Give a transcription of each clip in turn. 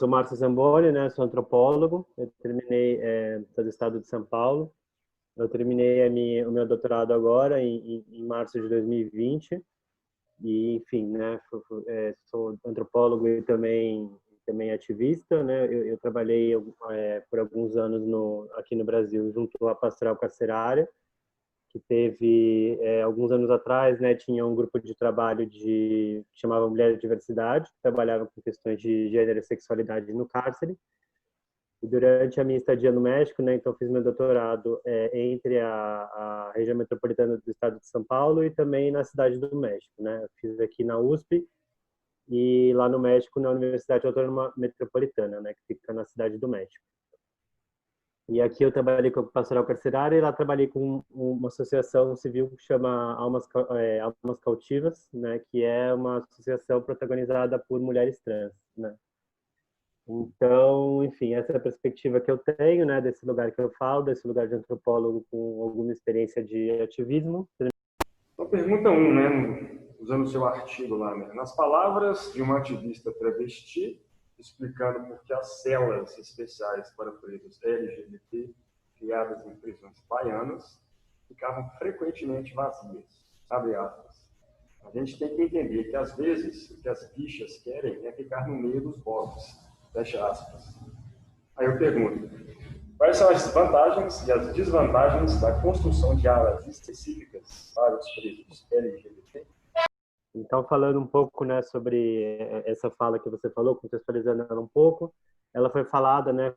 sou Márcio Zamboni, né? Sou antropólogo. Eu terminei, sou do estado de São Paulo. Eu terminei o meu doutorado agora, em março de 2020. E, enfim, né? Sou antropólogo e também ativista, né? Eu trabalhei por alguns anos aqui no Brasil junto à Pastoral Carcerária, que teve alguns anos atrás, né, tinha um grupo de trabalho que chamava Mulher de Diversidade, que trabalhava com questões de gênero e sexualidade no cárcere. E durante a minha estadia no México, né, então fiz meu doutorado entre a região metropolitana do estado de São Paulo e também na cidade do México, né? Eu fiz aqui na USP e lá no México na Universidade Autônoma Metropolitana, né, que fica na cidade do México. E aqui eu trabalhei com a pastoral carcerária e lá trabalhei com uma associação civil que chama Almas Cautivas, né, que é uma associação protagonizada por mulheres trans, né. Então, enfim, essa é a perspectiva que eu tenho, né, desse lugar que eu falo, desse lugar de antropólogo com alguma experiência de ativismo. Então, pergunta 1, né, usando o seu artigo lá, né, nas palavras de uma ativista travesti, explicando por que as celas especiais para presos LGBT criadas em prisões baianas ficavam frequentemente vazias. Abre aspas. A gente tem que entender que, às vezes, o que as bichas querem é ficar no meio dos bosses. Fecha aspas. Aí eu pergunto, quais são as vantagens e as desvantagens da construção de alas específicas para os presos LGBT? Então, falando um pouco, né, sobre essa fala que você falou, contextualizando ela um pouco, ela foi falada, né,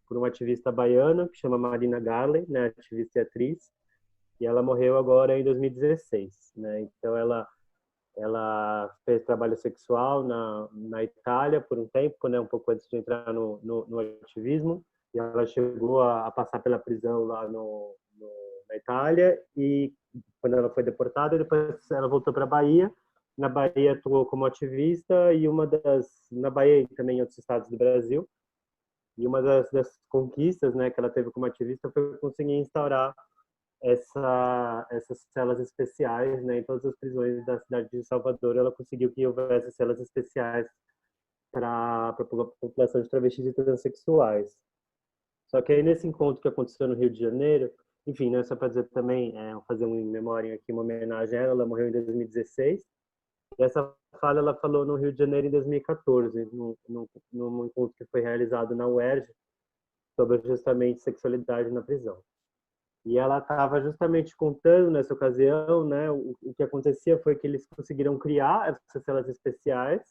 por uma ativista baiana que chama Marina Garley, né, ativista e atriz, e ela morreu agora em 2016, né? Então ela fez trabalho sexual na Itália por um tempo, né, um pouco antes de entrar no ativismo, e ela chegou a passar pela prisão lá na Itália, e quando ela foi deportada, depois ela voltou para a Bahia. Na Bahia atuou como ativista e na Bahia e também em outros estados do Brasil. E uma das conquistas, né, que ela teve como ativista foi conseguir instaurar essas celas especiais, né, em todas as prisões da cidade de Salvador. Ela conseguiu que houvesse celas especiais para a população de travestis e transexuais. Só que aí nesse encontro que aconteceu no Rio de Janeiro, enfim, né, só para dizer também, fazer uma memória aqui, uma homenagem a ela, ela morreu em 2016, e essa fala ela falou no Rio de Janeiro em 2014, num encontro que foi realizado na UERJ, sobre justamente sexualidade na prisão. E ela estava justamente contando nessa ocasião, né, o que acontecia foi que eles conseguiram criar essas celas especiais,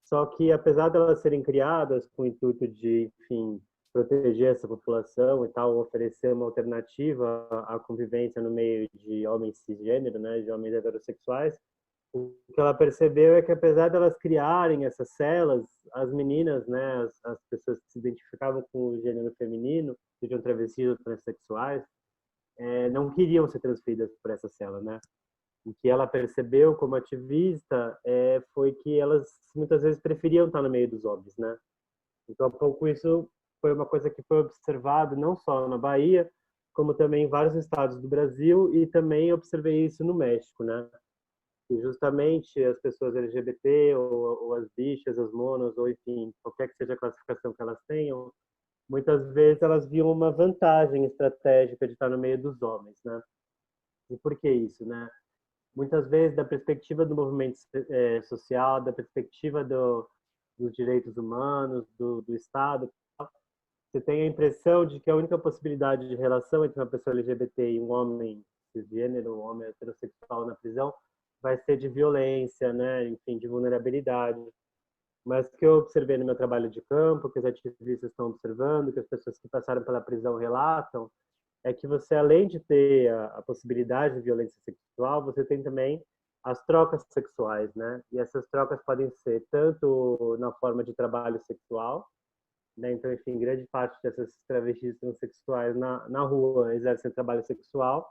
só que apesar de elas serem criadas com o intuito de, enfim, proteger essa população e tal, oferecer uma alternativa à convivência no meio de homens cisgênero, né, de homens heterossexuais, o que ela percebeu é que apesar de elas criarem essas celas, as meninas, né, as pessoas que se identificavam com o gênero feminino, sejam travestis ou transexuais, não queriam ser transferidas por essa cela, né? O que ela percebeu como ativista foi que elas muitas vezes preferiam estar no meio dos homens, né? Então, um pouco isso foi uma coisa que foi observado não só na Bahia, como também em vários estados do Brasil, e também observei isso no México, né? E justamente as pessoas LGBT ou as bichas, as monas, ou enfim, qualquer que seja a classificação que elas tenham, muitas vezes elas viam uma vantagem estratégica de estar no meio dos homens, né? E por que isso, né? Muitas vezes, da perspectiva do movimento social, da perspectiva dos direitos humanos, do Estado, você tem a impressão de que a única possibilidade de relação entre uma pessoa LGBT e um homem cisgênero, um homem heterossexual na prisão, vai ser de violência, né? Enfim, de vulnerabilidade. Mas o que eu observei no meu trabalho de campo, que os ativistas estão observando, que as pessoas que passaram pela prisão relatam, é que você, além de ter a possibilidade de violência sexual, você tem também as trocas sexuais, né? E essas trocas podem ser tanto na forma de trabalho sexual, né? Então, enfim, grande parte dessas travestis transexuais na rua exercem trabalho sexual,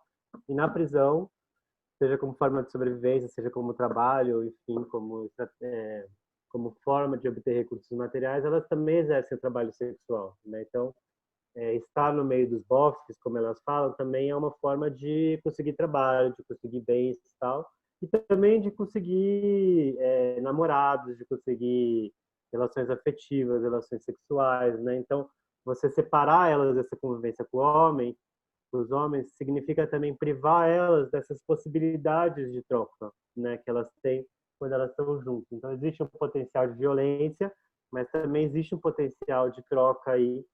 e na prisão, seja como forma de sobrevivência, seja como trabalho, enfim, como forma de obter recursos materiais, elas também exercem o trabalho sexual, né? Então, estar no meio dos bosques, como elas falam, também é uma forma de conseguir trabalho, de conseguir bens e tal. e também de conseguir namorados, de conseguir relações afetivas, relações sexuais, né? Então, você separar elas dessa convivência com o homem, com os homens, significa também privar elas dessas possibilidades de troca, né? Que elas têm quando elas estão juntas. Então, existe um potencial de violência, mas também existe um potencial de troca aí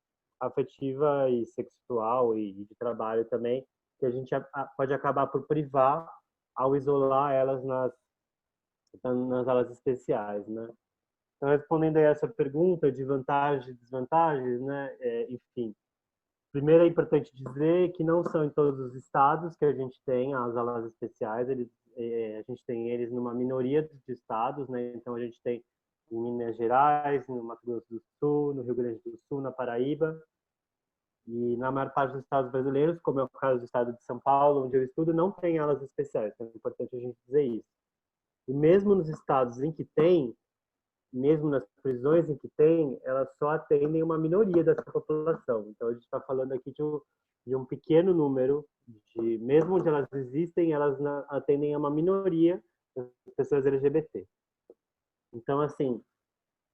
afetiva e sexual e de trabalho também, que a gente pode acabar por privar ao isolar elas nas aulas especiais, né? Então, respondendo a essa pergunta de vantagens e desvantagens, né? Enfim, primeiro é importante dizer que não são em todos os estados que a gente tem as aulas especiais, a gente tem eles numa minoria de estados, né? Então, a gente tem em Minas Gerais, no Mato Grosso do Sul, no Rio Grande do Sul, na Paraíba, e na maior parte dos estados brasileiros, como é o caso do estado de São Paulo, onde eu estudo, não tem aulas especiais. Então é importante a gente dizer isso. E mesmo nos estados em que tem, mesmo nas prisões em que tem, elas só atendem uma minoria dessa população. Então a gente está falando aqui de um pequeno número, mesmo onde elas existem, elas atendem a uma minoria das pessoas LGBT. Então, assim,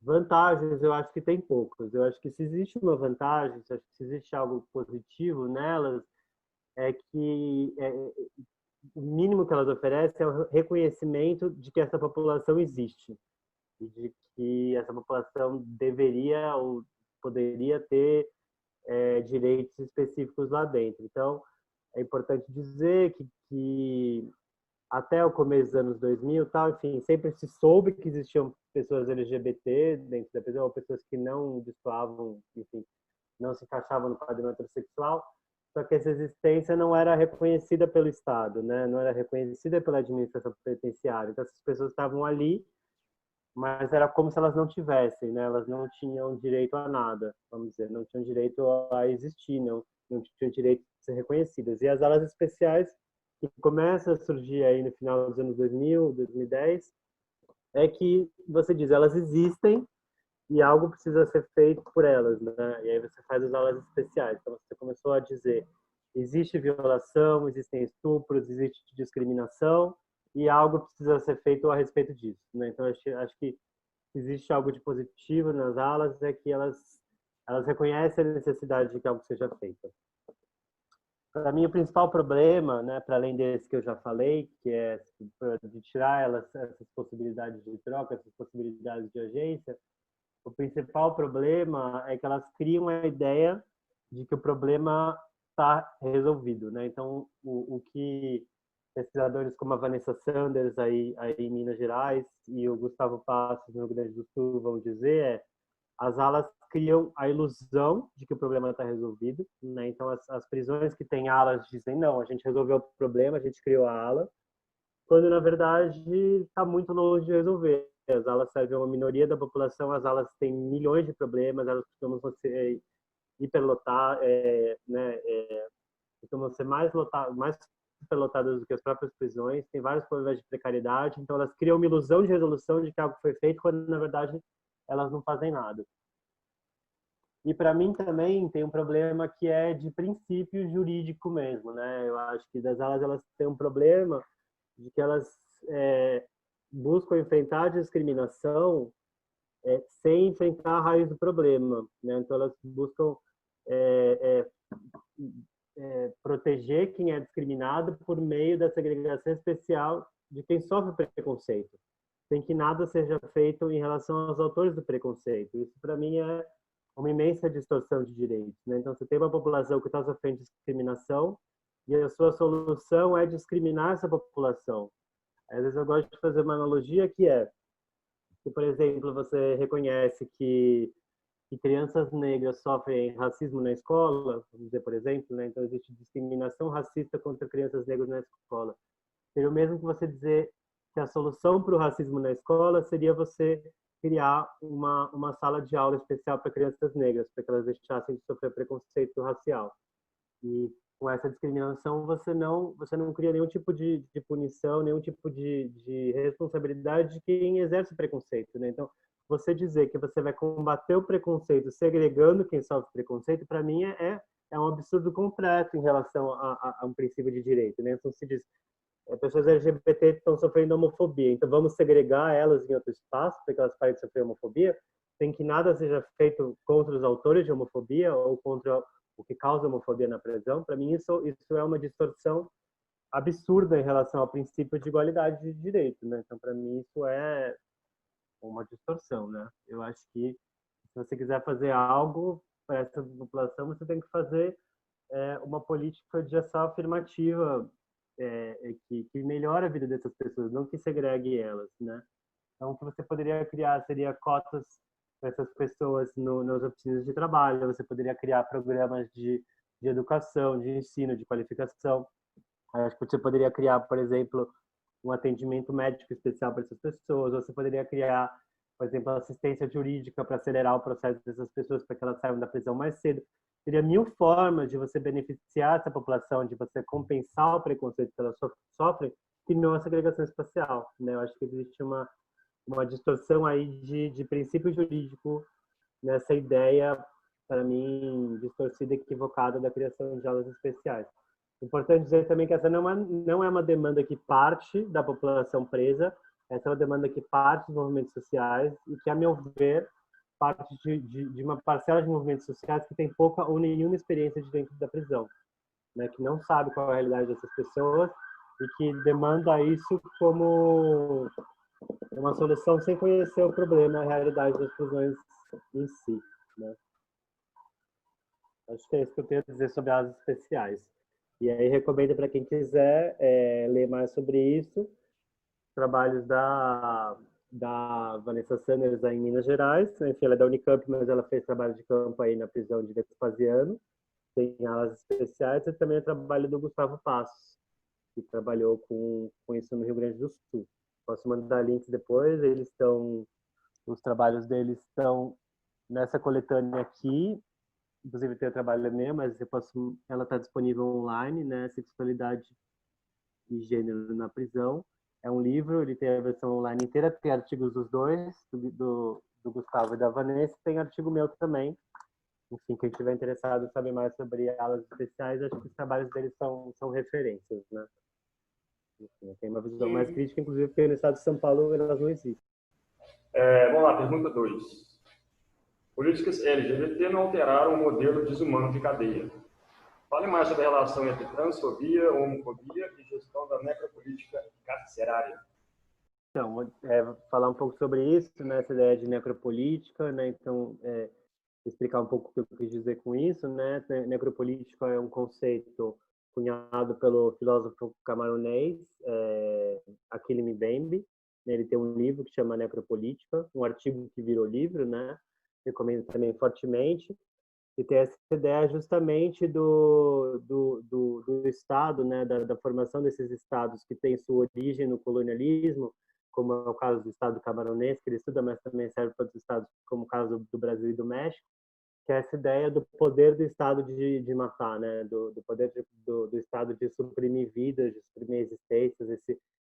vantagens, eu acho que tem poucas. Eu acho que se existe uma vantagem, se existe algo positivo nelas, é que o mínimo que elas oferecem é o reconhecimento de que essa população existe e de que essa população deveria ou poderia ter direitos específicos lá dentro. Então, é importante dizer que até o começo dos anos 2000, tal, enfim, sempre se soube que existiam pessoas LGBT dentro da prisão, ou pessoas que não destoavam, enfim, não se encaixavam no padrão heterossexual, só que essa existência não era reconhecida pelo Estado, né? Não era reconhecida pela administração penitenciária. Então, essas pessoas estavam ali, mas era como se elas não tivessem, né? Elas não tinham direito a nada, vamos dizer, não tinham direito a existir, não tinham direito de ser reconhecidas. E as alas especiais, que começa a surgir aí no final dos anos 2000, 2010, é que você diz, elas existem e algo precisa ser feito por elas, né? E aí você faz as aulas especiais. Então você começou a dizer, existe violação, existem estupros, existe discriminação e algo precisa ser feito a respeito disso, né? Então acho que existe algo de positivo nas aulas é que elas reconhecem a necessidade de que algo seja feito. Para mim, o principal problema, né, para além desse que eu já falei, que é de tirar essas possibilidades de troca, essas possibilidades de agência, o principal problema é que elas criam a ideia de que o problema está resolvido, né? Então, o que pesquisadores como a Vanessa Sanders aí em Minas Gerais e o Gustavo Passos no Rio Grande do Sul vão dizer é as alas criam a ilusão de que o problema está resolvido, né? Então as prisões que têm alas dizem não, a gente resolveu o problema, a gente criou a ala, quando na verdade está muito longe de resolver. As alas servem a uma minoria da população, as alas têm milhões de problemas, elas costumam ser hiperlotar, né? Costumam ser mais superlotadas do que as próprias prisões, tem vários problemas de precariedade, então elas criam uma ilusão de resolução de que algo foi feito, quando na verdade elas não fazem nada. E para mim também tem um problema que é de princípio jurídico mesmo, né? Eu acho que das alas elas têm um problema de que elas buscam enfrentar a discriminação sem enfrentar a raiz do problema, né? Então elas buscam proteger quem é discriminado por meio da segregação especial de quem sofre preconceito, sem que nada seja feito em relação aos autores do preconceito. Isso para mim é uma imensa distorção de direitos, né? Então você tem uma população que está sofrendo discriminação e a sua solução é discriminar essa população. Às vezes eu gosto de fazer uma analogia que é que, por exemplo, você reconhece que crianças negras sofrem racismo na escola, vamos dizer, por exemplo, né? Então existe discriminação racista contra crianças negras na escola. Seria o mesmo que você dizer que a solução para o racismo na escola seria você criar uma sala de aula especial para crianças negras, para que elas deixassem de sofrer preconceito racial. E com essa discriminação você não cria nenhum tipo de punição, nenhum tipo de responsabilidade de quem exerce preconceito, né? Então, você dizer que você vai combater o preconceito segregando quem sofre preconceito, para mim é um absurdo completo em relação a um princípio de direito, né? Então se diz pessoas LGBT estão sofrendo homofobia, então vamos segregar elas em outro espaço para que elas parem de sofrer homofobia, sem que nada seja feito contra os autores de homofobia ou contra o que causa homofobia na prisão. Para mim, isso é uma distorção absurda em relação ao princípio de igualdade de direito, né? Então, para mim, isso é uma distorção, né? Eu acho que se você quiser fazer algo para essa população, você tem que fazer uma política de ação afirmativa que melhore a vida dessas pessoas, não que segregue elas, né? Então, o que você poderia criar seria cotas para essas pessoas nas oficinas de trabalho, você poderia criar programas de educação, de ensino, de qualificação. Acho que você poderia criar, por exemplo, um atendimento médico especial para essas pessoas, ou você poderia criar, por exemplo, assistência jurídica para acelerar o processo dessas pessoas para que elas saiam da prisão mais cedo. Teria mil formas de você beneficiar essa população, de você compensar o preconceito que elas sofrem, que não a segregação espacial, né? Eu acho que existe uma distorção aí de princípio jurídico nessa ideia, para mim, distorcida e equivocada da criação de aulas especiais. Importante dizer também que essa não é uma demanda que parte da população presa, essa é uma demanda que parte dos movimentos sociais e que, a meu ver, parte de uma parcela de movimentos sociais que tem pouca ou nenhuma experiência de dentro da prisão, né, que não sabe qual é a realidade dessas pessoas e que demanda isso como uma solução sem conhecer o problema, a realidade das prisões em si, né? Acho que é isso que eu tenho a dizer sobre as especiais. E aí recomendo para quem quiser ler mais sobre isso, trabalhos da Vanessa Sanders aí em Minas Gerais. Enfim, ela é da Unicamp, mas ela fez trabalho de campo aí na prisão de Vespasiano, tem alas especiais, e também o trabalho do Gustavo Passos, que trabalhou com isso no Rio Grande do Sul. Posso mandar links depois, os trabalhos deles estão nessa coletânea aqui, inclusive tem o trabalho meu, mas ela está disponível online, né? Sexualidade e Gênero na Prisão. É um livro, ele tem a versão online inteira, tem artigos dos dois, do Gustavo e da Vanessa, tem artigo meu também. Enfim, quem estiver interessado em saber mais sobre aulas especiais, acho que os trabalhos deles são referências, né? Enfim, tem uma visão mais crítica, inclusive, porque no estado de São Paulo elas não existem. Vamos lá, pergunta 2. Políticas LGBT não alteraram o modelo desumano de cadeia. Fale mais sobre a relação entre transfobia, homofobia e gestão da necropolítica carcerária. Então, falar um pouco sobre isso, né, essa ideia de necropolítica, né, então, explicar um pouco o que eu quis dizer com isso, né, necropolítica é um conceito cunhado pelo filósofo camaronês Achille Mbembe, né, ele tem um livro que chama Necropolítica, um artigo que virou livro, né, recomendo também fortemente, e tem essa ideia justamente do Estado, né, da formação desses Estados que tem sua origem no colonialismo, como é o caso do Estado camaronês, que ele estuda, mas também serve para outros Estados, como o caso do Brasil e do México, que é essa ideia do poder do Estado de matar, né, do poder do Estado de suprimir vidas, de suprimir existências,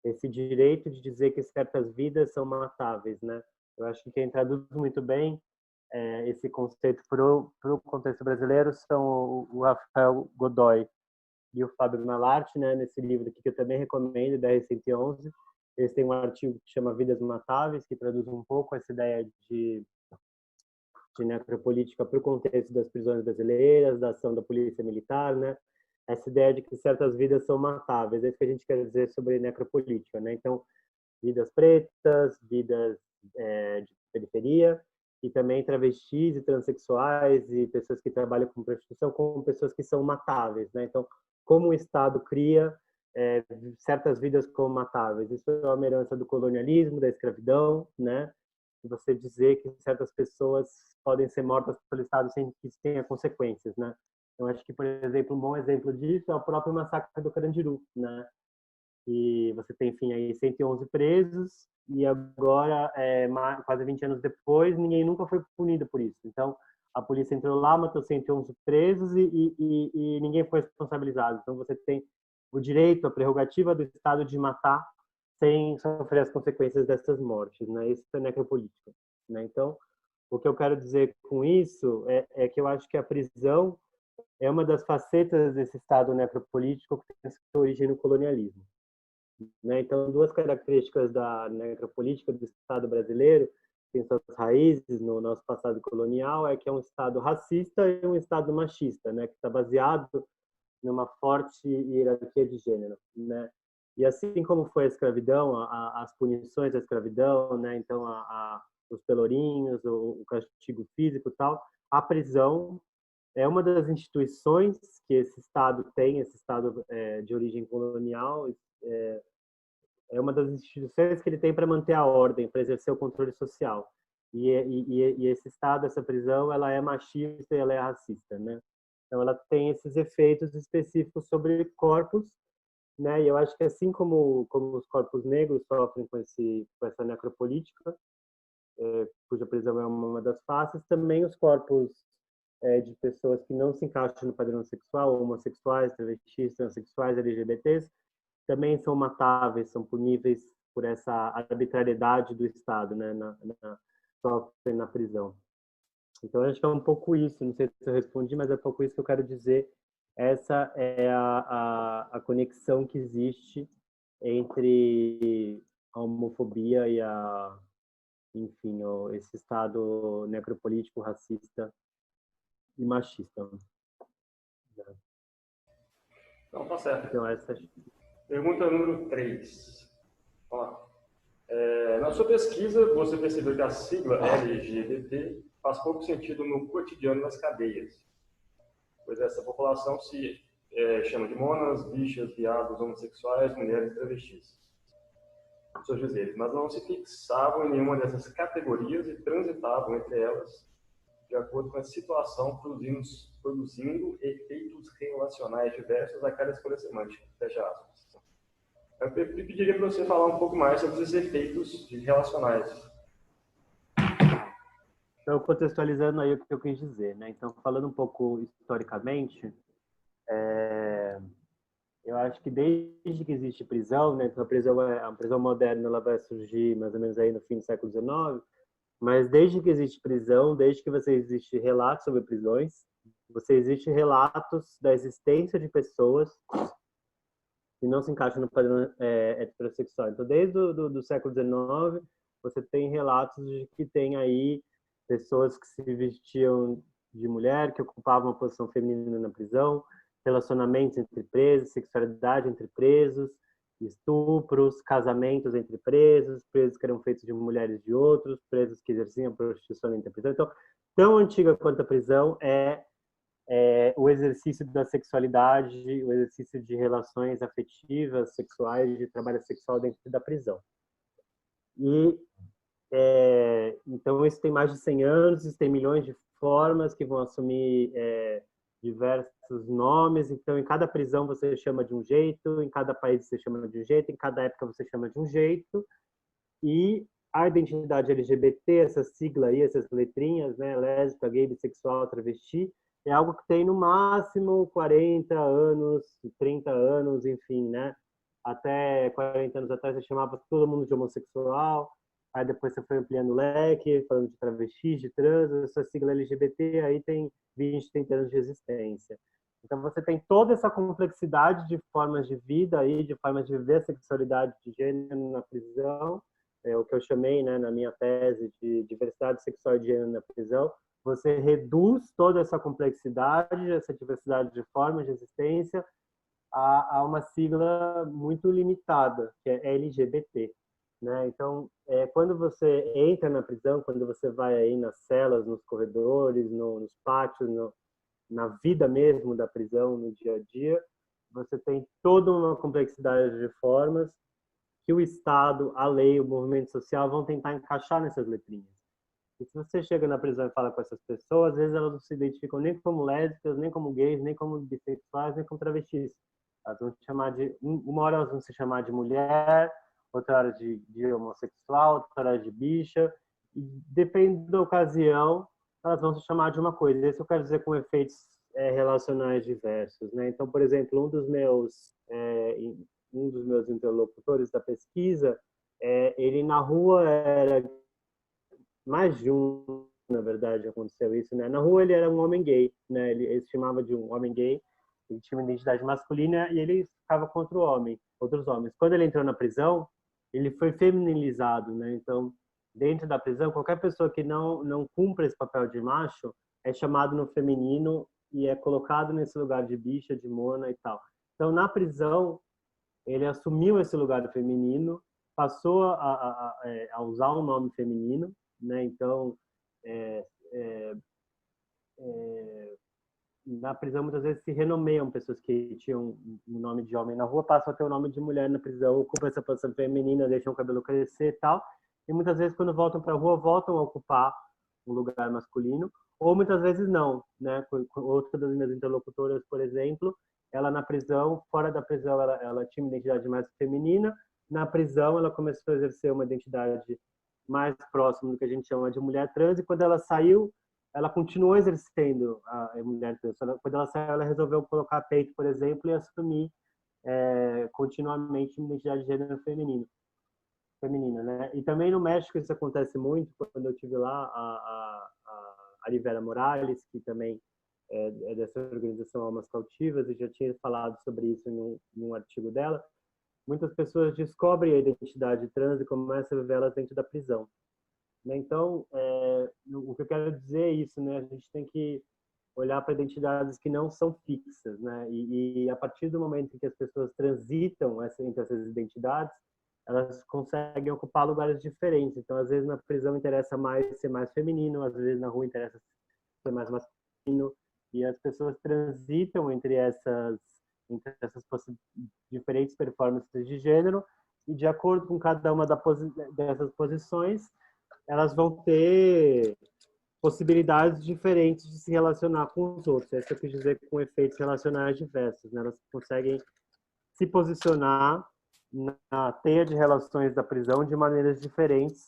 esse direito de dizer que certas vidas são matáveis, né? Eu acho que quem traduz muito bem esse conceito para o contexto brasileiro são o Rafael Godoy e o Fábio Malarte, né, nesse livro aqui que eu também recomendo, da R111. Eles têm um artigo que chama Vidas Matáveis, que traduz um pouco essa ideia de necropolítica para o contexto das prisões brasileiras, da ação da polícia militar, né? Essa ideia de que certas vidas são matáveis, é isso que a gente quer dizer sobre necropolítica, né? Então, vidas pretas, vidas de periferia, e também travestis e transexuais e pessoas que trabalham com prostituição como pessoas que são matáveis, né? Então, como o Estado cria certas vidas como matáveis? Isso é uma herança do colonialismo, da escravidão, né? Você dizer que certas pessoas podem ser mortas pelo Estado sem que isso tenha consequências, né? Eu acho que, por exemplo, um bom exemplo disso é o próprio massacre do Carandiru, né? E você tem, enfim, aí 111 presos e agora, quase 20 anos depois, ninguém nunca foi punido por isso. Então, a polícia entrou lá, matou 111 presos e ninguém foi responsabilizado. Então, você tem o direito, a prerrogativa do Estado de matar sem sofrer as consequências dessas mortes, né? Isso é necropolítica, né? Então, o que eu quero dizer com isso é que eu acho que a prisão é uma das facetas desse Estado necropolítico que tem sua origem no colonialismo. né? Então, duas características da necropolítica do Estado brasileiro, que tem suas raízes no nosso passado colonial, é que é um Estado racista e um Estado machista, né? Que está baseado numa forte hierarquia de gênero, né? E assim como foi a escravidão, as punições da escravidão, né? Então, os pelourinhos, o castigo físico e tal, a prisão é uma das instituições que esse Estado tem, esse Estado de origem colonial, é uma das instituições que ele tem para manter a ordem, para exercer o controle social. E esse Estado, essa prisão, ela é machista e ela é racista, né? Então, ela tem esses efeitos específicos sobre corpos, né? E eu acho que assim como os corpos negros sofrem com essa necropolítica, cuja prisão é uma das faces, também os corpos de pessoas que não se encaixam no padrão sexual, homossexuais, travestis, transexuais, LGBTs, também são matáveis, são puníveis por essa arbitrariedade do Estado, né, sofrem na prisão. Então, acho que é um pouco isso, não sei se eu respondi, mas é um pouco isso que eu quero dizer. Essa é a conexão que existe entre a homofobia e enfim, esse Estado necropolítico, racista e machista. Não, tá certo. Então, essa... Pergunta número 3. Na sua pesquisa, você percebeu que a sigla LGBT faz pouco sentido no cotidiano das cadeias, pois essa população se chama de monas, bichas, viados, homossexuais, mulheres e travestis, os seus dizeres, mas não se fixavam em nenhuma dessas categorias e transitavam entre elas de acordo com a situação, produzindo efeitos relacionais diversos a cada escolha semântica. Fecha aspas. Eu pediria para você falar um pouco mais sobre esses efeitos relacionais. Então, contextualizando aí o que eu quis dizer, né? Então, falando um pouco historicamente, eu acho que desde que existe prisão, né? Então, a prisão moderna ela vai surgir mais ou menos aí no fim do século XIX, mas desde que existe prisão, desde que você existe relatos sobre prisões, você existe relatos da existência de pessoas que não se encaixam no padrão heterossexual. Então, desde do século XIX, você tem relatos de que tem aí pessoas que se vestiam de mulher, que ocupavam uma posição feminina na prisão, relacionamentos entre presos, sexualidade entre presos, estupros, casamentos entre presos, presos que eram feitos de mulheres de outros, presos que exerciam prostituição dentro da prisão. Então, tão antiga quanto a prisão é o exercício da sexualidade, o exercício de relações afetivas, sexuais, de trabalho sexual dentro da prisão. E então isso tem mais de 100 anos, isso tem milhões de formas que vão assumir diversos nomes. Então, em cada prisão você chama de um jeito, em cada país você chama de um jeito, em cada época você chama de um jeito. E a identidade LGBT, essa sigla aí, essas letrinhas, né, lésbica, gay, bissexual, travesti, é algo que tem no máximo 40 anos, 30 anos, enfim, né? Até 40 anos atrás você chamava todo mundo de homossexual, aí depois você foi ampliando o leque, falando de travestis, de trans, essa sigla LGBT aí tem 20, 30 anos de existência. Então você tem toda essa complexidade de formas de vida aí, de formas de viver a sexualidade de gênero na prisão, o que eu chamei, né, na minha tese de diversidade sexual de gênero na prisão. Você reduz toda essa complexidade, essa diversidade de formas de existência a uma sigla muito limitada, que é LGBT. Né? Então, quando você entra na prisão, quando você vai aí nas celas, nos corredores, nos pátios, na vida mesmo da prisão, no dia a dia, você tem toda uma complexidade de formas que o Estado, a lei, o movimento social vão tentar encaixar nessas letrinhas. E se você chega na prisão e fala com essas pessoas, às vezes elas não se identificam nem como lésbicas, nem como gays, nem como bissexuais, nem como travestis. Elas vão te chamar uma hora elas vão se chamar de mulher, outra hora de homossexual, outra hora de bicha, e depende da ocasião, elas vão se chamar de uma coisa. Isso eu quero dizer com efeitos relacionais diversos, né? Então, por exemplo, um dos meus interlocutores da pesquisa, ele na rua era mais de um, na verdade, aconteceu isso, né? Na rua ele era um homem gay, né? Ele se chamava de um homem gay, ele tinha uma identidade masculina e ele ficava contra outros homens. Quando ele entrou na prisão, ele foi feminilizado, né? Então, dentro da prisão, qualquer pessoa que não cumpra esse papel de macho é chamado no feminino e é colocado nesse lugar de bicha, de mona e tal. Então, na prisão, ele assumiu esse lugar do feminino, passou a usar um nome feminino, né? Então, é, é, é, na prisão muitas vezes se renomeiam pessoas que tinham um nome de homem na rua, passam a ter o nome de mulher na prisão, ocupam essa posição feminina, deixam o cabelo crescer e tal. E muitas vezes quando voltam para a rua, voltam a ocupar um lugar masculino, ou muitas vezes não, né? Outra das minhas interlocutoras, por exemplo, ela na prisão, fora da prisão, ela tinha uma identidade mais feminina, na prisão ela começou a exercer uma identidade mais próxima do que a gente chama de mulher trans, e quando ela saiu, ela continuou exercendo a mulher trans. Quando ela saiu, ela resolveu colocar peito, por exemplo, e assumir continuamente uma identidade de gênero feminina, né? E também no México isso acontece muito. Quando eu tive lá, a Rivera Morales, que também é dessa organização Almas Cautivas, e já tinha falado sobre isso em um artigo dela, muitas pessoas descobrem a identidade trans e começam a viver elas dentro da prisão. Então, o que eu quero dizer é isso, né? A gente tem que olhar para identidades que não são fixas, né? E a partir do momento em que as pessoas transitam entre essas identidades, elas conseguem ocupar lugares diferentes. Então, às vezes na prisão interessa mais ser mais feminino, às vezes na rua interessa ser mais masculino, e as pessoas transitam entre essas diferentes performances de gênero, e de acordo com cada uma dessas posições, elas vão ter possibilidades diferentes de se relacionar com os outros. Isso eu quis dizer com efeitos relacionais diversos, né? Elas conseguem se posicionar na teia de relações da prisão de maneiras diferentes,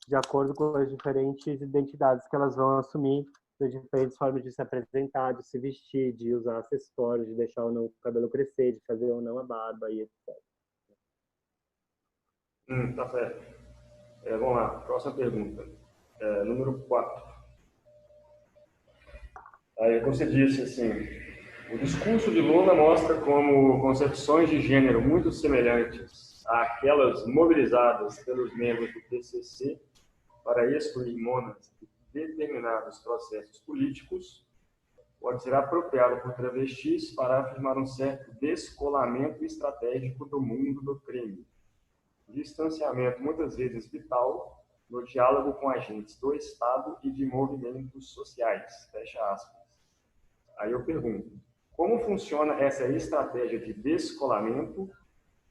de acordo com as diferentes identidades que elas vão assumir, de diferentes formas de se apresentar, de se vestir, de usar acessórios, de deixar ou não o cabelo crescer, de fazer ou não a barba e etc. Tá certo. Vamos lá, próxima pergunta. Número 4. Aí você disse assim, o discurso de Lula mostra como concepções de gênero muito semelhantes àquelas mobilizadas pelos membros do PCC para excluir monas de determinados processos políticos pode ser apropriado por travestis para afirmar um certo descolamento estratégico do mundo do crime. Distanciamento muitas vezes vital no diálogo com agentes do Estado e de movimentos sociais. Fecha aspas. Aí eu pergunto, como funciona essa estratégia de descolamento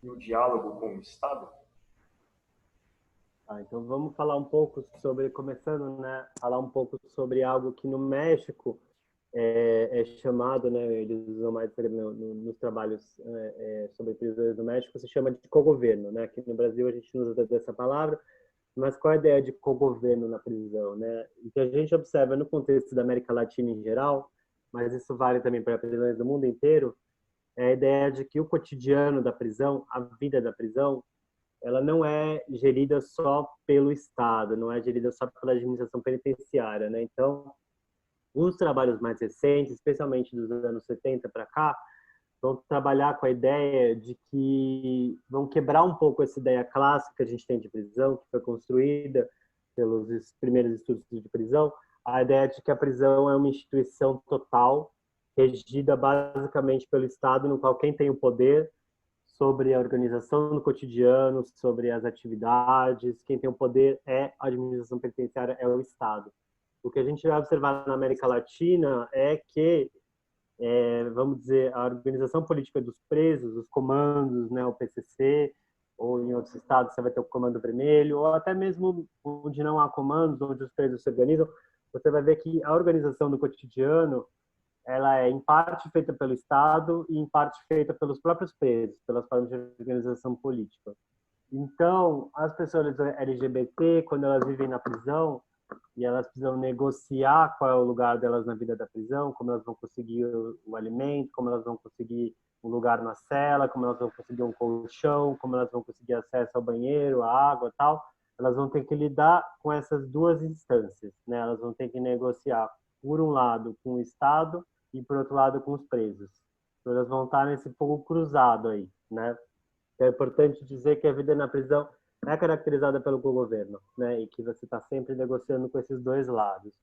e o diálogo com o Estado? Então vamos falar um pouco sobre, começando, né, falar um pouco sobre algo que no México é chamado, né, eles usam mais nos trabalhos sobre prisões do México, se chama de cogoverno, né? Aqui no Brasil a gente não usa dessa palavra, mas qual é a ideia de cogoverno na prisão, né? O que a gente observa no contexto da América Latina em geral, mas isso vale também para prisões do mundo inteiro, é a ideia de que o cotidiano da prisão, a vida da prisão, ela não é gerida só pelo Estado, não é gerida só pela administração penitenciária, né? Então, os trabalhos mais recentes, especialmente dos anos 70 para cá, vão trabalhar com a ideia de que vão quebrar um pouco essa ideia clássica que a gente tem de prisão, que foi construída pelos primeiros estudos de prisão, a ideia de que a prisão é uma instituição total, regida basicamente pelo Estado, no qual quem tem o poder sobre a organização do cotidiano, sobre as atividades, quem tem o poder é a administração penitenciária, é o Estado. O que a gente vai observar na América Latina é que, vamos dizer, a organização política dos presos, os comandos, né, o PCC, ou em outros estados você vai ter o Comando Vermelho, ou até mesmo onde não há comandos, onde os presos se organizam, você vai ver que a organização do cotidiano ela é em parte feita pelo Estado e em parte feita pelos próprios presos, pelas formas de organização política. Então, as pessoas LGBT, quando elas vivem na prisão, e elas precisam negociar qual é o lugar delas na vida da prisão, como elas vão conseguir o alimento, como elas vão conseguir um lugar na cela, como elas vão conseguir um colchão, como elas vão conseguir acesso ao banheiro, à água e tal, elas vão ter que lidar com essas duas instâncias, né? Elas vão ter que negociar, por um lado, com o Estado e, por outro lado, com os presos. Então, elas vão estar nesse fogo cruzado aí, né? É importante dizer que a vida na prisão é caracterizada pelo governo, né? E que você está sempre negociando com esses dois lados.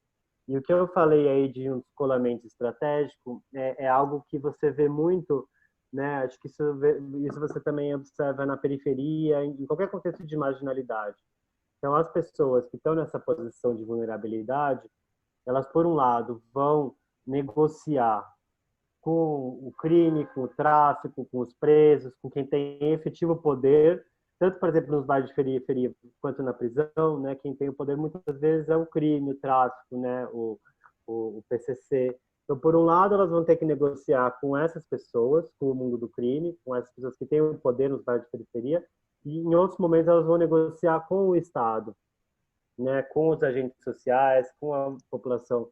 E o que eu falei aí de um descolamento estratégico é algo que você vê muito, né? Acho que isso você também observa na periferia, em qualquer contexto de marginalidade. Então, as pessoas que estão nessa posição de vulnerabilidade, elas, por um lado, vão negociar com o crime, com o tráfico, com os presos, com quem tem efetivo poder, tanto, por exemplo, nos bairros de periferia quanto na prisão, né? Quem tem o poder muitas vezes é o crime, o tráfico, né? O PCC. Então, por um lado, elas vão ter que negociar com essas pessoas, com o mundo do crime, com essas pessoas que têm o poder nos bairros de periferia, e em outros momentos elas vão negociar com o Estado, né? Com os agentes sociais, com a população,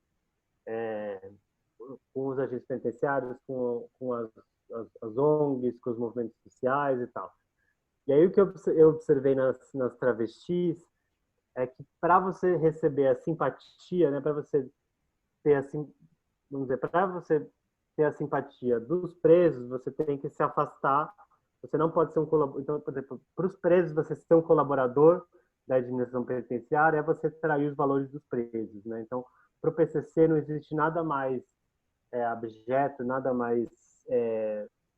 com os agentes penitenciários, com as ONGs, com os movimentos sociais e tal. E aí o que eu observei nas travestis é que para você receber a simpatia, né, para você ter assim, vamos dizer, para você ter a simpatia dos presos, você tem que se afastar. Você não pode ser um colaborador. Então, por exemplo, para os presos, você ser um colaborador da administração penitenciária é você trair os valores dos presos, né? Então, para o PCC não existe nada mais abjeto, nada mais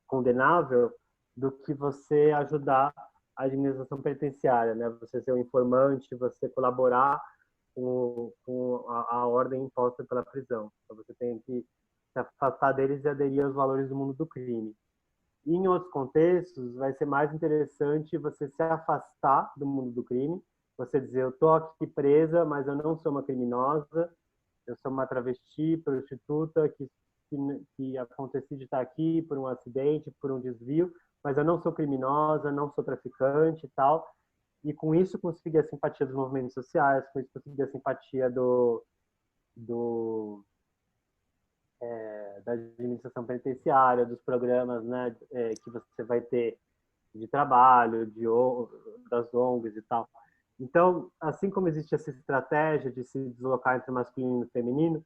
condenável do que você ajudar a administração penitenciária, né? Você ser um informante, você colaborar com a ordem imposta pela prisão. Então, você tem que se afastar deles e aderir aos valores do mundo do crime. E em outros contextos, vai ser mais interessante você se afastar do mundo do crime, você dizer, eu estou aqui presa, mas eu não sou uma criminosa, eu sou uma travesti, prostituta, que aconteci de estar aqui por um acidente, por um desvio, mas eu não sou criminosa, não sou traficante e tal. E com isso consegui a simpatia dos movimentos sociais, com isso consegui a simpatia do da administração penitenciária, dos programas, né, que você vai ter de trabalho, das ONGs e tal. Então, assim como existe essa estratégia de se deslocar entre o masculino e o feminino,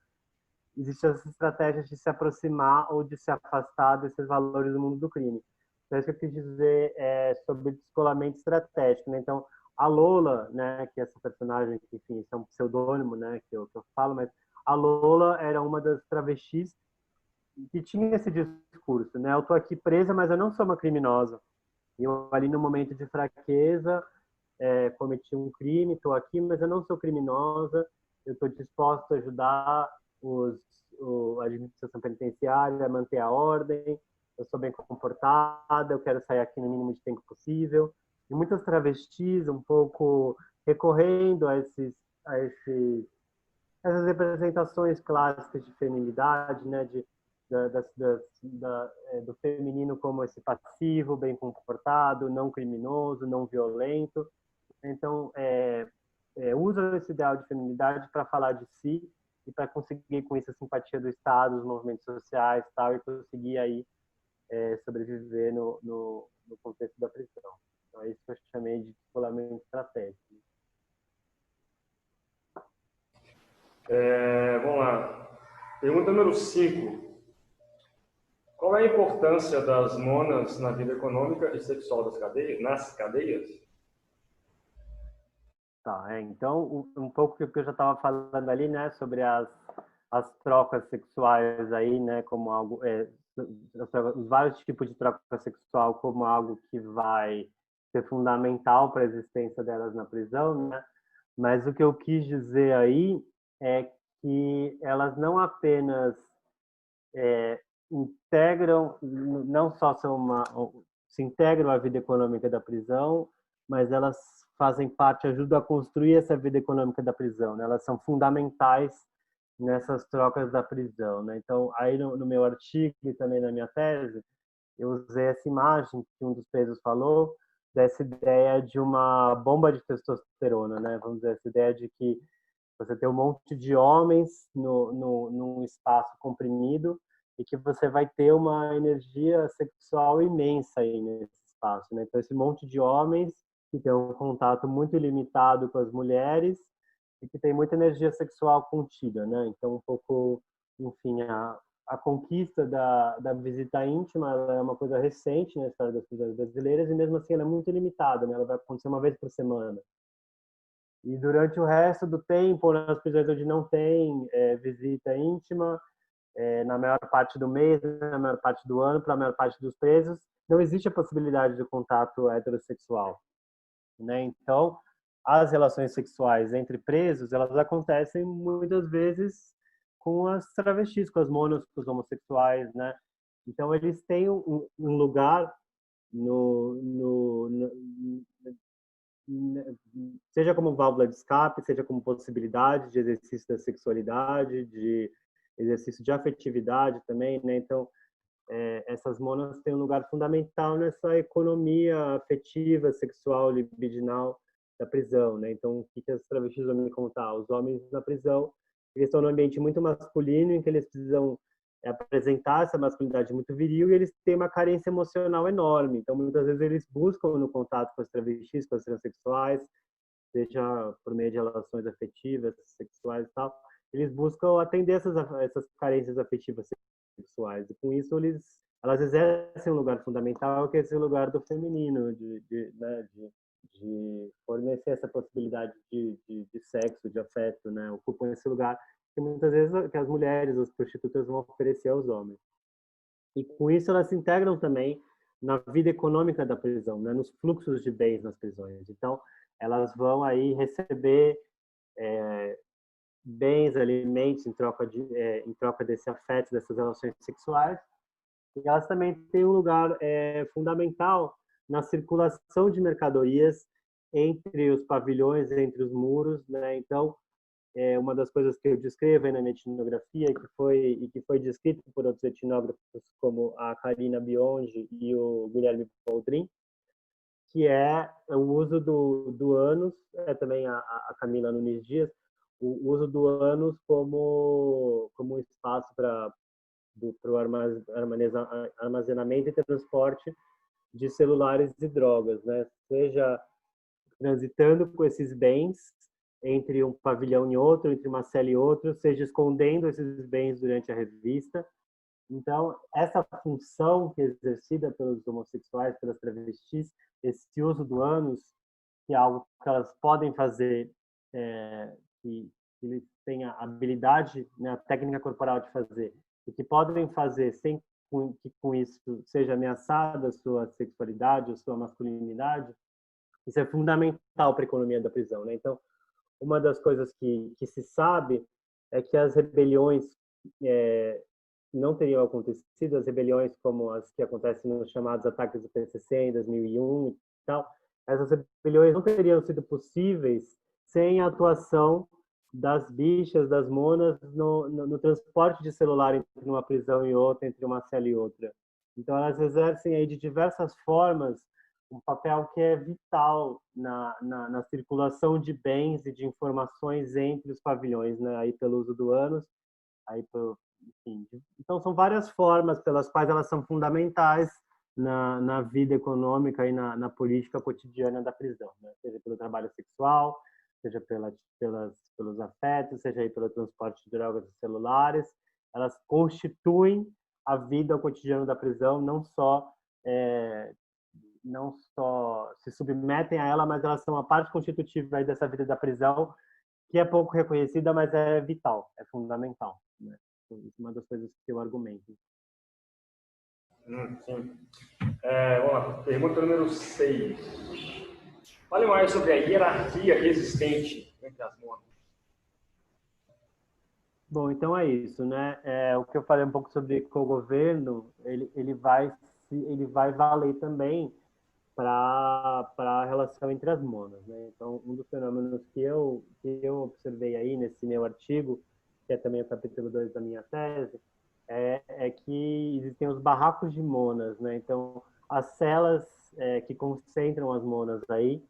existe essa estratégia de se aproximar ou de se afastar desses valores do mundo do crime. Então, isso que eu quis dizer sobre descolamento estratégico, né? Então, a Lola, né, que é essa personagem, que, enfim, isso é um pseudônimo, né, que eu falo, mas a Lola era uma das travestis que tinha esse discurso, né? Eu tô aqui presa, mas eu não sou uma criminosa. Eu ali no momento de fraqueza cometi um crime, estou aqui, mas eu não sou criminosa. Eu estou disposta a ajudar a administração penitenciária a manter a ordem. Eu sou bem comportada, eu quero sair aqui no mínimo de tempo possível. E muitas travestis um pouco recorrendo essas representações clássicas de feminilidade, né, do feminino como esse passivo, bem comportado, não criminoso, não violento. Então, usam esse ideal de feminilidade para falar de si e para conseguir com isso a simpatia do Estado, dos movimentos sociais, tal, e conseguir aí sobreviver no contexto da prisão. Então, é isso que eu chamei de descolamento estratégico. Vamos lá. Pergunta número 5. Qual é a importância das monas na vida econômica e sexual nas cadeias? Tá, então, um pouco do que eu já estava falando ali, né, sobre as trocas sexuais aí, né, como algo, os vários tipos de troca sexual como algo que vai ser fundamental para a existência delas na prisão, né, mas o que eu quis dizer aí é que elas não apenas integram, não só se integram à vida econômica da prisão, mas elas fazem parte, ajudam a construir essa vida econômica da prisão, né? Elas são fundamentais nessas trocas da prisão, né? Então, aí no meu artigo e também na minha tese, eu usei essa imagem que um dos presos falou, dessa ideia de uma bomba de testosterona, né? Vamos dizer, essa ideia de que você tem um monte de homens num espaço comprimido e que você vai ter uma energia sexual imensa aí nesse espaço, né? Então, esse monte de homens que tem um contato muito ilimitado com as mulheres e que tem muita energia sexual contida, né? Então, um pouco, enfim, a conquista da visita íntima ela é uma coisa recente na história das prisões brasileiras e mesmo assim ela é muito limitada, né? Ela vai acontecer uma vez por semana. E durante o resto do tempo, nas prisões onde não tem visita íntima, na maior parte do mês, na maior parte do ano, para a maior parte dos presos, não existe a possibilidade de contato heterossexual, né? Então, as relações sexuais entre presos, elas acontecem muitas vezes com as travestis, com as monas, com os homossexuais, né? Então, eles têm um lugar seja como válvula de escape, seja como possibilidade de exercício da sexualidade, de exercício de afetividade também, né? Então, essas monas têm um lugar fundamental nessa economia afetiva, sexual, libidinal da prisão, né? Então, o que as travestis vão me contar? Os homens na prisão, eles estão num ambiente muito masculino, em que eles precisam apresentar essa masculinidade muito viril e eles têm uma carência emocional enorme. Então, muitas vezes eles buscam no contato com as travestis, com as transexuais, seja por meio de relações afetivas, sexuais e tal, eles buscam atender essas carências afetivas sexuais. E com isso elas exercem um lugar fundamental, que é esse lugar do feminino, né, de fornecer essa possibilidade de sexo, de afeto, né? Ocupam esse lugar que muitas vezes que as mulheres, as prostitutas vão oferecer aos homens. E com isso elas se integram também na vida econômica da prisão, né? Nos fluxos de bens nas prisões. Então, elas vão aí receber bens, alimentos em troca desse afeto, dessas relações sexuais. E elas também têm um lugar fundamental na circulação de mercadorias entre os pavilhões, entre os muros, né? Então, uma das coisas que eu descrevo aí na minha etnografia que foi descrito por outros etnógrafos como a Karina Bionde e o Guilherme Boldrin, que é o uso do ânus, também a Camila Nunes Dias, o uso do ânus como um espaço para o armazenamento e transporte de celulares e drogas, né? Seja transitando com esses bens entre um pavilhão e outro, entre uma cela e outra, seja escondendo esses bens durante a revista. Então, essa função que é exercida pelos homossexuais, pelas travestis, esse uso do ânus, que é algo que elas podem fazer, que eles têm a habilidade, né, a técnica corporal de fazer, e que podem fazer sem que com isso seja ameaçada a sua sexualidade, a sua masculinidade, isso é fundamental para a economia da prisão, né? Então, uma das coisas que se sabe é que as rebeliões não teriam acontecido, as rebeliões como as que acontecem nos chamados ataques do PCC em 2001 e tal, essas rebeliões não teriam sido possíveis sem a atuação das bichas, das monas, no transporte de celular entre uma prisão e outra, entre uma cela e outra. Então, elas exercem aí de diversas formas um papel que é vital na circulação de bens e de informações entre os pavilhões, né? Aí pelo uso do ânus, enfim. Então, são várias formas pelas quais elas são fundamentais na vida econômica e na política cotidiana da prisão, né? Seja pelo trabalho sexual, seja pelos afetos, seja aí pelo transporte de drogas e celulares. Elas constituem a vida cotidiana da prisão, não só se submetem a ela, mas elas são a parte constitutiva aí dessa vida da prisão, que é pouco reconhecida, mas é vital, é fundamental, né? Isso é uma das coisas que eu argumento. Sim. Vamos lá, pergunta número 6. Fale mais sobre a hierarquia existente entre as monas. Bom, então é isso, né? O que eu falei um pouco sobre cogoverno, ele vai valer também para a relação entre as monas, né? Então, um dos fenômenos que eu observei aí nesse meu artigo, que é também o capítulo 2 da minha tese, é que existem os barracos de monas, né? Então, as celas que concentram as monas aí,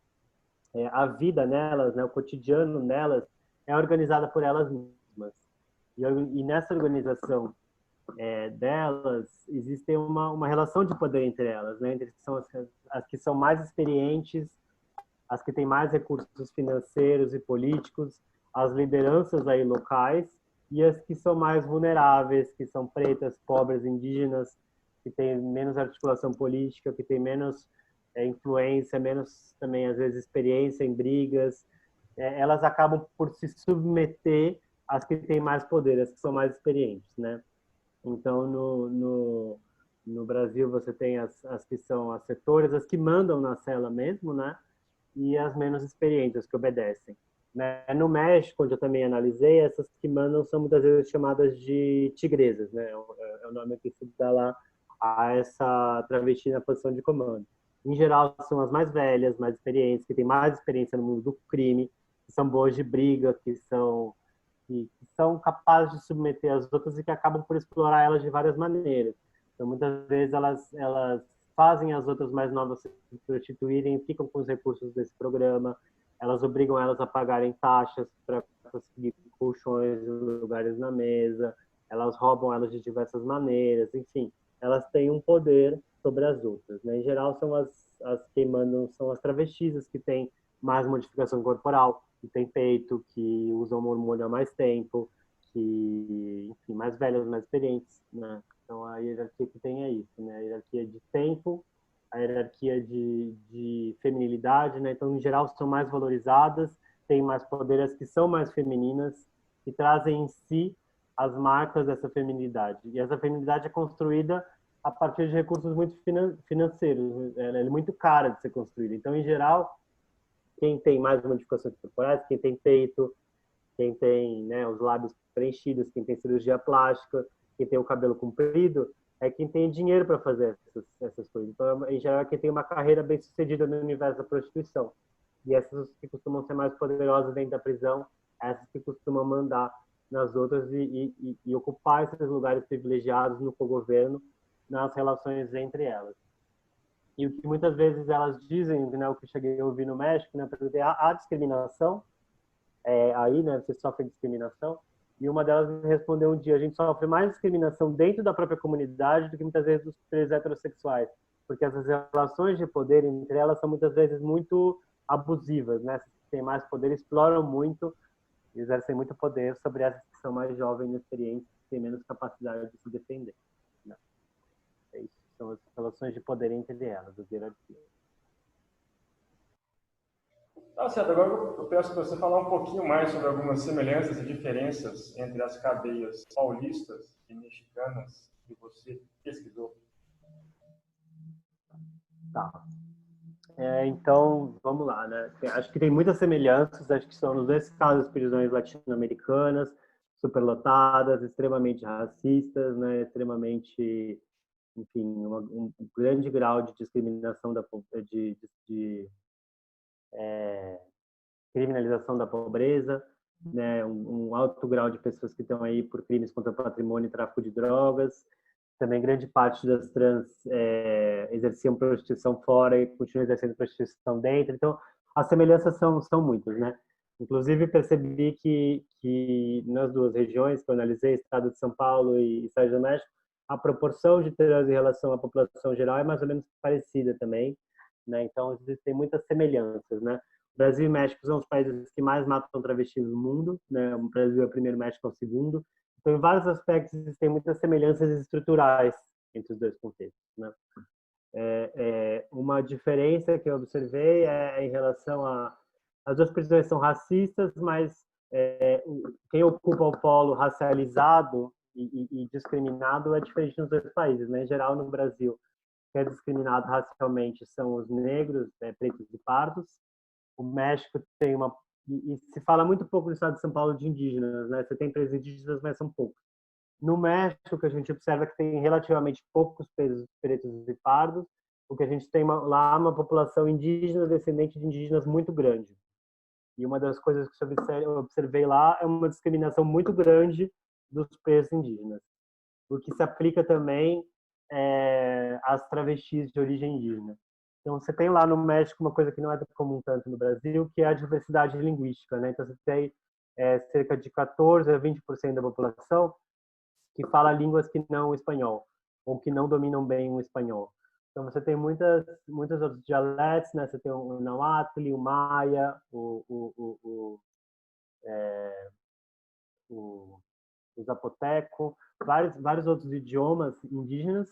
a vida nelas, né, o cotidiano nelas, é organizada por elas mesmas. E nessa organização delas, existe uma relação de poder entre elas, né? Entre as que são mais experientes, as que têm mais recursos financeiros e políticos, as lideranças aí locais e as que são mais vulneráveis, que são pretas, pobres, indígenas, que têm menos articulação política, que têm menos influência, menos também, às vezes, experiência em brigas, elas acabam por se submeter às que têm mais poder, às que são mais experientes, né? Então, no Brasil, você tem as que são as setoras, as que mandam na cela mesmo, né? E as menos experientes, as que obedecem. Né? No México, onde eu também analisei, essas que mandam são muitas vezes chamadas de tigresas, né? É o nome que se dá lá a essa travesti na posição de comando. Em geral, são as mais velhas, mais experientes, que têm mais experiência no mundo do crime, que são boas de briga, que são capazes de submeter as outras e que acabam por explorar elas de várias maneiras. Então, muitas vezes, elas fazem as outras mais novas se prostituírem, ficam com os recursos desse programa, elas obrigam elas a pagarem taxas para conseguir colchões e lugares na mesa, elas roubam elas de diversas maneiras, enfim, elas têm um poder sobre as outras. Né? Em geral, são as que mandam, são as travestis, as que têm mais modificação corporal, que têm peito, que usam hormônio há mais tempo, que, enfim, mais velhas, mais experientes, né? Então, a hierarquia que tem é isso, né? A hierarquia de tempo, a hierarquia de feminilidade, né? Então, em geral, são mais valorizadas, têm mais poder, as que são mais femininas, que trazem em si as marcas dessa feminilidade. E essa feminilidade é construída a partir de recursos muito financeiros, ela é muito cara de ser construída. Então, em geral, quem tem mais modificações corporais, quem tem peito, quem tem, né, os lábios preenchidos, quem tem cirurgia plástica, quem tem o cabelo comprido, é quem tem dinheiro para fazer essas coisas. Então, em geral, é quem tem uma carreira bem sucedida no universo da prostituição. E essas que costumam ser mais poderosas dentro da prisão, essas que costumam mandar nas outras e ocupar esses lugares privilegiados no governo, nas relações entre elas. E o que muitas vezes elas dizem, né, o que eu cheguei a ouvir no México, né, porque há discriminação, aí, né, você sofre discriminação, e uma delas me respondeu um dia, a gente sofre mais discriminação dentro da própria comunidade do que muitas vezes dos presos heterossexuais, porque essas relações de poder entre elas são muitas vezes muito abusivas, né, se tem mais poder, exploram muito, exercem muito poder sobre essas que são mais jovens, inexperientes, que têm menos capacidade de se defender. Né? É isso, são as relações de poder entre elas, as hierarquias. Tá certo, agora eu peço para você falar um pouquinho mais sobre algumas semelhanças e diferenças entre as cadeias paulistas e mexicanas que você pesquisou. Tá. Então, vamos lá, né? Acho que tem muitas semelhanças, acho que são nos dois casos prisões latino-americanas, superlotadas, extremamente racistas, né? Extremamente, enfim, um grande grau de discriminação de criminalização da pobreza, né? Um alto grau de pessoas que estão aí por crimes contra o patrimônio e tráfico de drogas. Também grande parte das trans exerciam prostituição fora e continuam exercendo prostituição dentro. Então, as semelhanças são muitas, né? Inclusive, percebi que nas duas regiões que eu analisei, Estado de São Paulo e Estado do México, a proporção de trans em relação à população geral é mais ou menos parecida também, né? Então, existem muitas semelhanças, né? Brasil e México são os países que mais matam travestis no mundo, né? O Brasil é o primeiro, o México é o segundo. Então, em vários aspectos, existem muitas semelhanças estruturais entre os dois contextos, né? Uma diferença que eu observei é em relação a as duas prisões são racistas, mas quem ocupa o polo racializado e discriminado é diferente nos dois países, né? Em geral, no Brasil, quem é discriminado racialmente são os negros, pretos e pardos. O México tem uma e se fala muito pouco no estado de São Paulo de indígenas, né? Você tem presos indígenas, mas são poucos. No México, que a gente observa que tem relativamente poucos pretos e pardos, o que a gente tem lá uma população indígena descendente de indígenas muito grande. E uma das coisas que eu observei lá é uma discriminação muito grande dos presos indígenas, o que se aplica também às travestis de origem indígena. Então, você tem lá no México uma coisa que não é comum tanto no Brasil, que é a diversidade linguística, né? Então, você tem cerca de 14 a 20% da população que fala línguas que não o espanhol, ou que não dominam bem o espanhol. Então, você tem muitos outros dialetos, né? Você tem o Nahuatl, o Maia, o o zapoteco, vários outros idiomas indígenas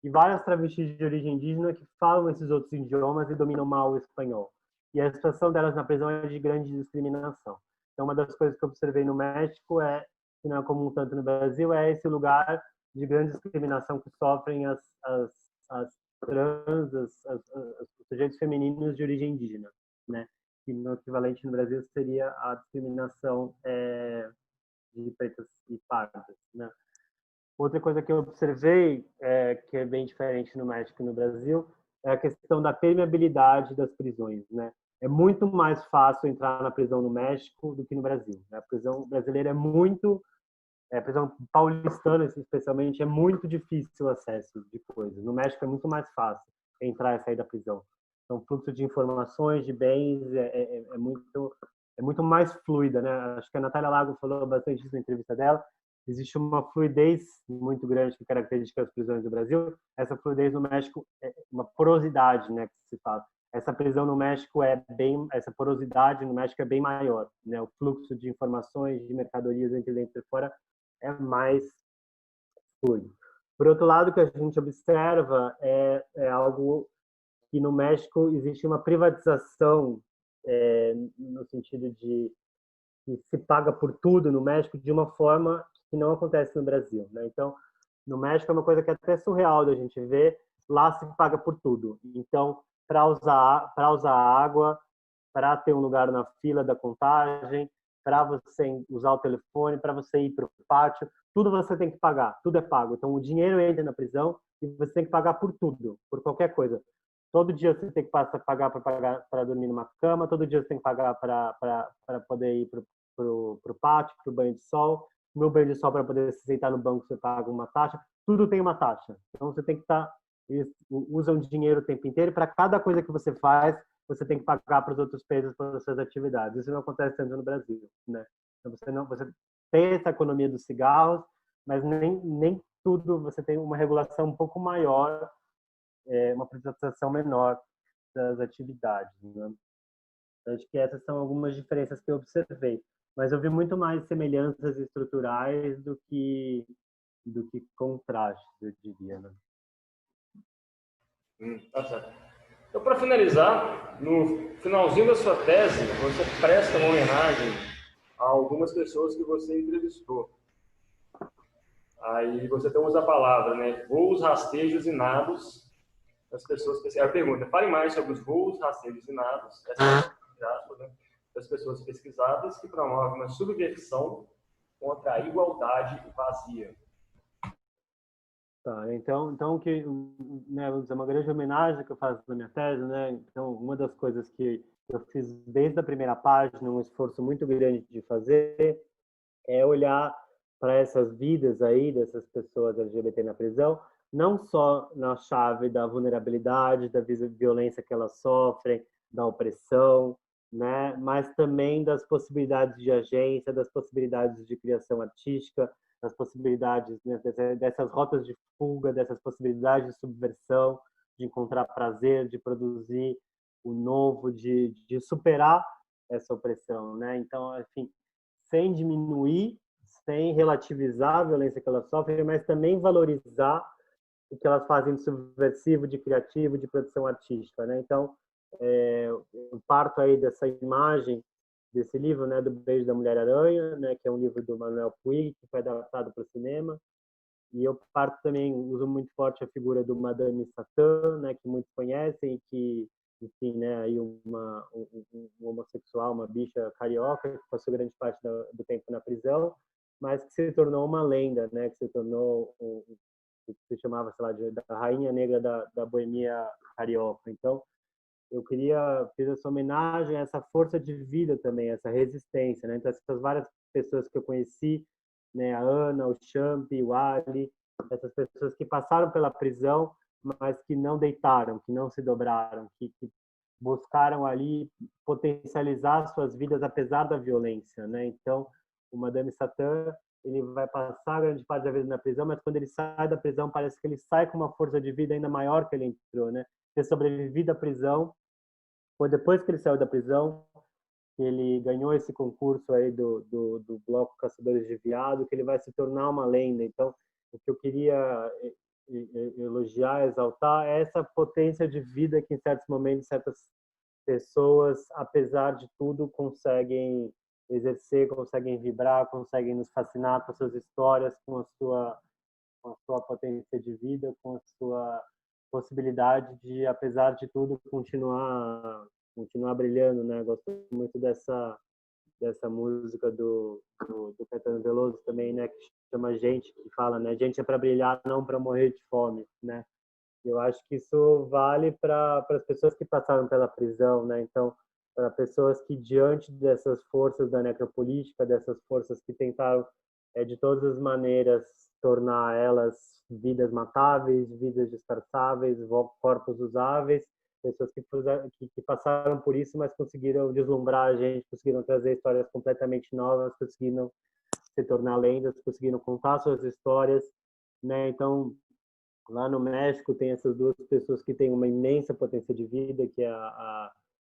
e várias travestis de origem indígena que falam esses outros idiomas e dominam mal o espanhol. E a situação delas na prisão é de grande discriminação. Então, uma das coisas que eu observei no México que não é comum tanto no Brasil, é esse lugar de grande discriminação que sofrem as trans, os sujeitos femininos de origem indígena, né? Que no equivalente no Brasil seria a discriminação de pretas e pardas, né? Outra coisa que eu observei, que é bem diferente no México e no Brasil, é a questão da permeabilidade das prisões, né? É muito mais fácil entrar na prisão no México do que no Brasil, né? A prisão brasileira a prisão paulistana, especialmente, é muito difícil o acesso de coisas. No México é muito mais fácil entrar e sair da prisão. Então, o fluxo de informações, de bens, é muito mais fluida, né? Acho que a Natália Lago falou bastante isso na entrevista dela. Existe uma fluidez muito grande que caracteriza as prisões do Brasil. Essa fluidez no México é uma porosidade, né, que se fala. Essa prisão no México essa porosidade no México é bem maior, né? O fluxo de informações, de mercadorias entre dentro e fora é mais fluido. Por outro lado, o que a gente observa é algo que no México existe uma privatização no sentido de que se paga por tudo no México de uma forma que não acontece no Brasil, né? Então, no México é uma coisa que é até surreal da gente ver, lá se paga por tudo. Então, para usar água, para ter um lugar na fila da contagem, para você usar o telefone, para você ir para o pátio, tudo você tem que pagar, tudo é pago. Então, o dinheiro entra na prisão e você tem que pagar por tudo, por qualquer coisa. Todo dia você tem que pagar para dormir numa cama, todo dia você tem que pagar para poder ir para o pátio, para o banho de sol. No banho de sol, para poder se sentar no banco, você paga uma taxa. Tudo tem uma taxa. Então, você tem que eles usam dinheiro o tempo inteiro. Para cada coisa que você faz, você tem que pagar para os outros pesos pelas suas atividades. Isso não acontece tanto no Brasil, né? Então, você tem essa economia dos cigarros, mas nem tudo, você tem uma regulação um pouco maior, uma privatização menor das atividades, né? Acho que essas são algumas diferenças que eu observei, mas eu vi muito mais semelhanças estruturais do que contrastes, eu diria, né? Tá certo. Então, para finalizar, no finalzinho da sua tese, você presta uma homenagem a algumas pessoas que você entrevistou. Aí você então usa a palavra, né? Voos, rastejos e nados das pessoas pesquisadas. A pergunta, fale mais sobre os voos, rastejos e nados, né, das pessoas pesquisadas que promovem uma subversão contra a igualdade vazia. Tá, então que, né, vou dizer, uma grande homenagem que eu faço na minha tese, né? Então, uma das coisas que eu fiz desde a primeira página, um esforço muito grande de fazer, é olhar para essas vidas aí dessas pessoas LGBT na prisão, não só na chave da vulnerabilidade, da violência que elas sofrem, da opressão, né? Mas também das possibilidades de agência, das possibilidades de criação artística, das possibilidades, né, dessas rotas de fuga, dessas possibilidades de subversão, de encontrar prazer, de produzir o novo, de superar essa opressão, né? Então, enfim, sem diminuir, sem relativizar a violência que elas sofrem, mas também valorizar o que elas fazem de subversivo, de criativo, de produção artística, né? Então, eu parto aí dessa imagem desse livro, né, do Beijo da Mulher-Aranha, né, que é um livro do Manuel Puig, que foi adaptado para o cinema. E eu parto também, uso muito forte a figura do Madame Satã, né, que muitos conhecem, e que, enfim, né, aí um homossexual, uma bicha carioca, que passou grande parte do tempo na prisão, mas que se tornou uma lenda, né, que se tornou que se chamava, sei lá, da rainha negra da boemia carioca. Então, eu fiz essa homenagem a essa força de vida também, essa resistência, né? Então, essas várias pessoas que eu conheci, né? A Ana, o Champi, o Ali, essas pessoas que passaram pela prisão, mas que não deitaram, que não se dobraram, que buscaram ali potencializar suas vidas apesar da violência, né? Então, o Madame Satã, ele vai passar grande parte da vida na prisão, mas quando ele sai da prisão, parece que ele sai com uma força de vida ainda maior que ele entrou, né? Ter sobrevivido à prisão, foi depois que ele saiu da prisão que ele ganhou esse concurso aí do Bloco Caçadores de Viado, que ele vai se tornar uma lenda. Então, o que eu queria elogiar, exaltar, é essa potência de vida que, em certos momentos, certas pessoas, apesar de tudo, conseguem exercer, conseguem vibrar, conseguem nos fascinar com suas histórias, com a sua potência de vida, com a sua possibilidade de, apesar de tudo, continuar brilhando, né? Gosto muito dessa música do Caetano Veloso também, né? Que chama Gente, que fala, né? Gente é para brilhar, não para morrer de fome, né? Eu acho que isso vale para as pessoas que passaram pela prisão, né? Então, para pessoas que, diante dessas forças da necropolítica, dessas forças que tentaram, de todas as maneiras, tornar elas vidas matáveis, vidas descartáveis, corpos usáveis, pessoas que passaram por isso, mas conseguiram deslumbrar a gente, conseguiram trazer histórias completamente novas, conseguiram se tornar lendas, conseguiram contar suas histórias, né? Então, lá no México tem essas duas pessoas que têm uma imensa potência de vida, que é a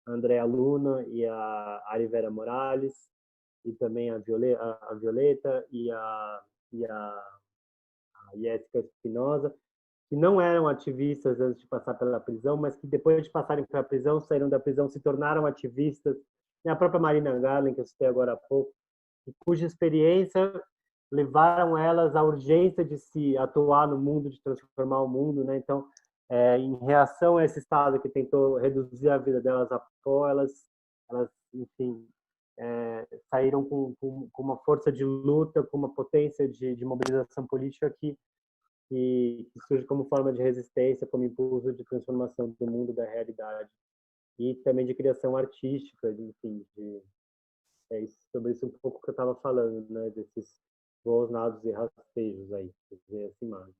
Andrea Luna e a Arivera Morales, e também a Violeta e a Jéssica Espinosa, que não eram ativistas antes de passar pela prisão, mas que depois de passarem pela prisão, saíram da prisão, se tornaram ativistas. E a própria Marina Garland, que eu citei agora há pouco, cuja experiência levaram elas à urgência de se atuar no mundo, de transformar o mundo, né? Então, em reação a esse Estado que tentou reduzir a vida delas a pó, elas enfim, saíram com uma força de luta, com uma potência de mobilização política que surge como forma de resistência, como impulso de transformação do mundo, da realidade. E também de criação artística, enfim, sobre isso um pouco que eu estava falando, né, desses voos, nados e rastejos aí, essa imagem.